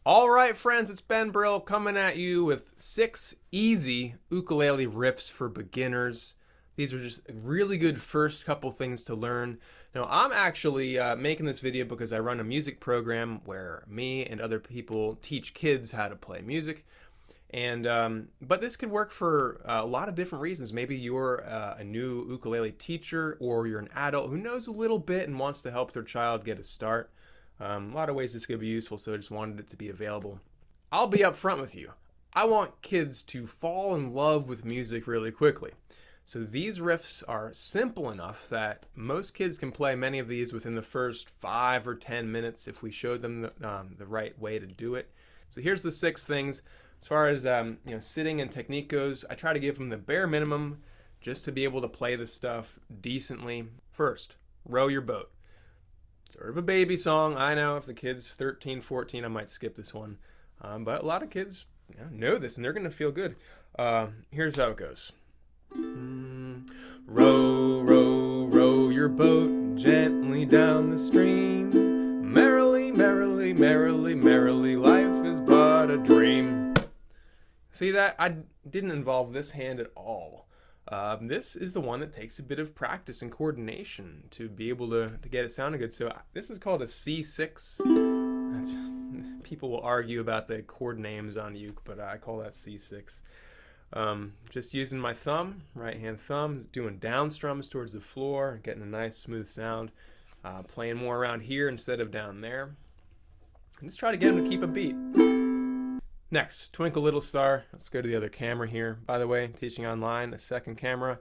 All right, friends, it's Ben Brill coming at you with 6 easy ukulele riffs for beginners. These are just really good first couple things to learn. Now, I'm actually making this video because I run a music program where me and other people teach kids how to play music. But this could work for a lot of different reasons. Maybe you're a new ukulele teacher, or you're an adult who knows a little bit and wants to help their child get a start. A lot of ways this could be useful, so I just wanted it to be available. I'll be upfront with you. I want kids to fall in love with music really quickly. So these riffs are simple enough that most kids can play many of these within the first 5 or 10 minutes if we show them the right way to do it. So here's the 6 things. As far as sitting and technique goes, I try to give them the bare minimum just to be able to play the stuff decently. First, row your boat. Sort of a baby song. I know if the kid's 13, 14, I might skip this one. But a lot of kids know this and they're going to feel good. Here's how it goes. Row, row, row your boat gently down the stream. Merrily, merrily, merrily, merrily, life is but a dream. See that? I didn't involve this hand at all. This is the one that takes a bit of practice and coordination to be able to get it sounding good. So this is called a C6. People will argue about the chord names on uke, but I call that C6. Just using my thumb, right hand thumb, doing down strums towards the floor, getting a nice smooth sound. Playing more around here instead of down there. And just try to get them to keep a beat. Next, Twinkle Little Star. Let's go to the other camera here. By the way, teaching online, a second camera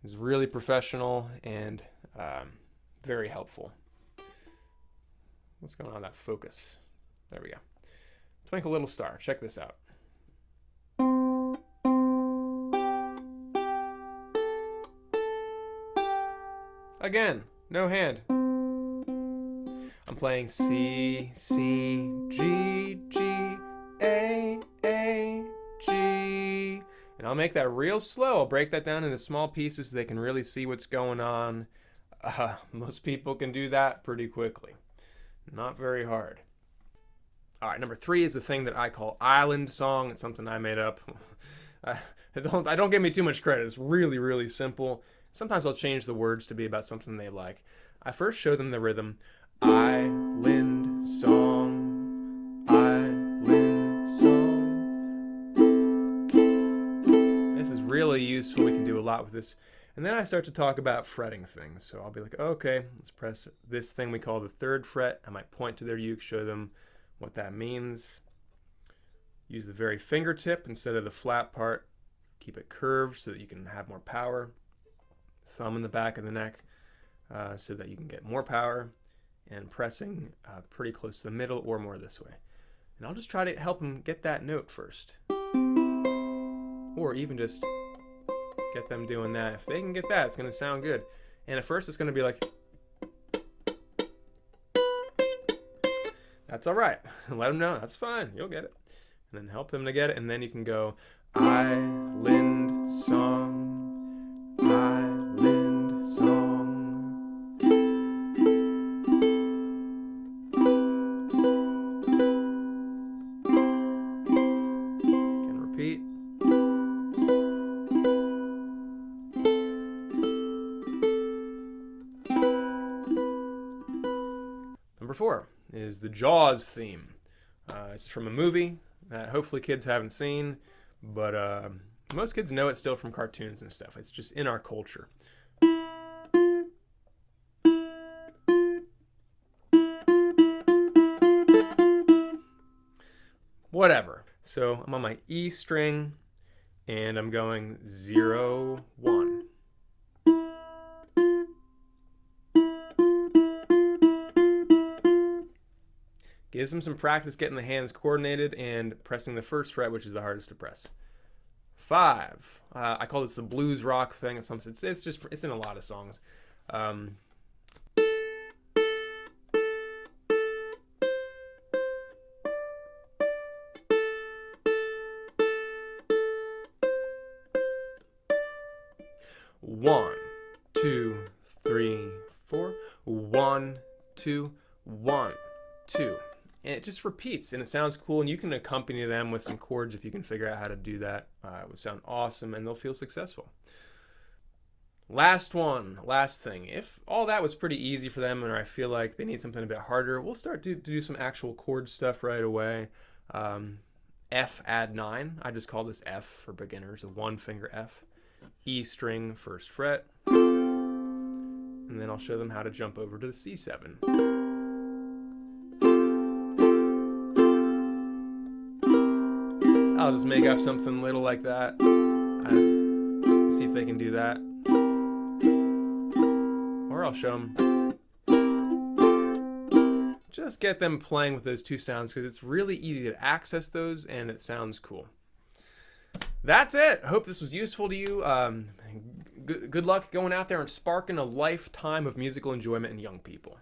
is really professional and very helpful. What's going on with that focus? There we go. Twinkle Little Star. Check this out. Again, no hand. I'm playing C, C, G, G, A, G. And I'll make that real slow. I'll break that down into small pieces so they can really see what's going on. Most people can do that pretty quickly. Not very hard. All right, number 3 is the thing that I call Island Song. It's something I made up. I don't give me too much credit. It's really, really simple. Sometimes I'll change the words to be about something they like. I first show them the rhythm. Island song, island song. This is really useful. We can do a lot with this. And then I start to talk about fretting things. So I'll be like, okay, let's press this thing we call the 3rd fret. I might point to their uke, show them what that means. Use the very fingertip instead of the flat part. Keep it curved so that you can have more power. Thumb in the back of the neck so that you can get more power, and pressing pretty close to the middle or more this way. And I'll just try to help them get that note first, or even just get them doing that. If they can get that, it's going to sound good. And at first it's going to be like, that's all right. Let them know that's fine, you'll get it. And then help them to get it, and then you can go island song, island song. Can repeat. Number 4 is the Jaws theme. This is from a movie that hopefully kids haven't seen, but most kids know it still from cartoons and stuff. It's just in our culture. Whatever. So I'm on my E string and I'm going 0, 1. Gives them some practice getting the hands coordinated and pressing the 1st fret, which is the hardest to press. 5. I call this the blues rock thing. It's in a lot of songs. One, 2, 3, 4. 1, 2, 1, 2. and it just repeats and it sounds cool, and you can accompany them with some chords if you can figure out how to do that. It would sound awesome and they'll feel successful. Last thing. If all that was pretty easy for them, or I feel like they need something a bit harder, we'll start to do some actual chord stuff right away. F add 9. I just call this F for beginners, a 1-finger F. E string, 1st fret. And then I'll show them how to jump over to the C7. I'll just make up something little like that. See if they can do that. Or I'll show them. Just get them playing with those two sounds because it's really easy to access those and it sounds cool. That's it. I hope this was useful to you. Good luck going out there and sparking a lifetime of musical enjoyment in young people.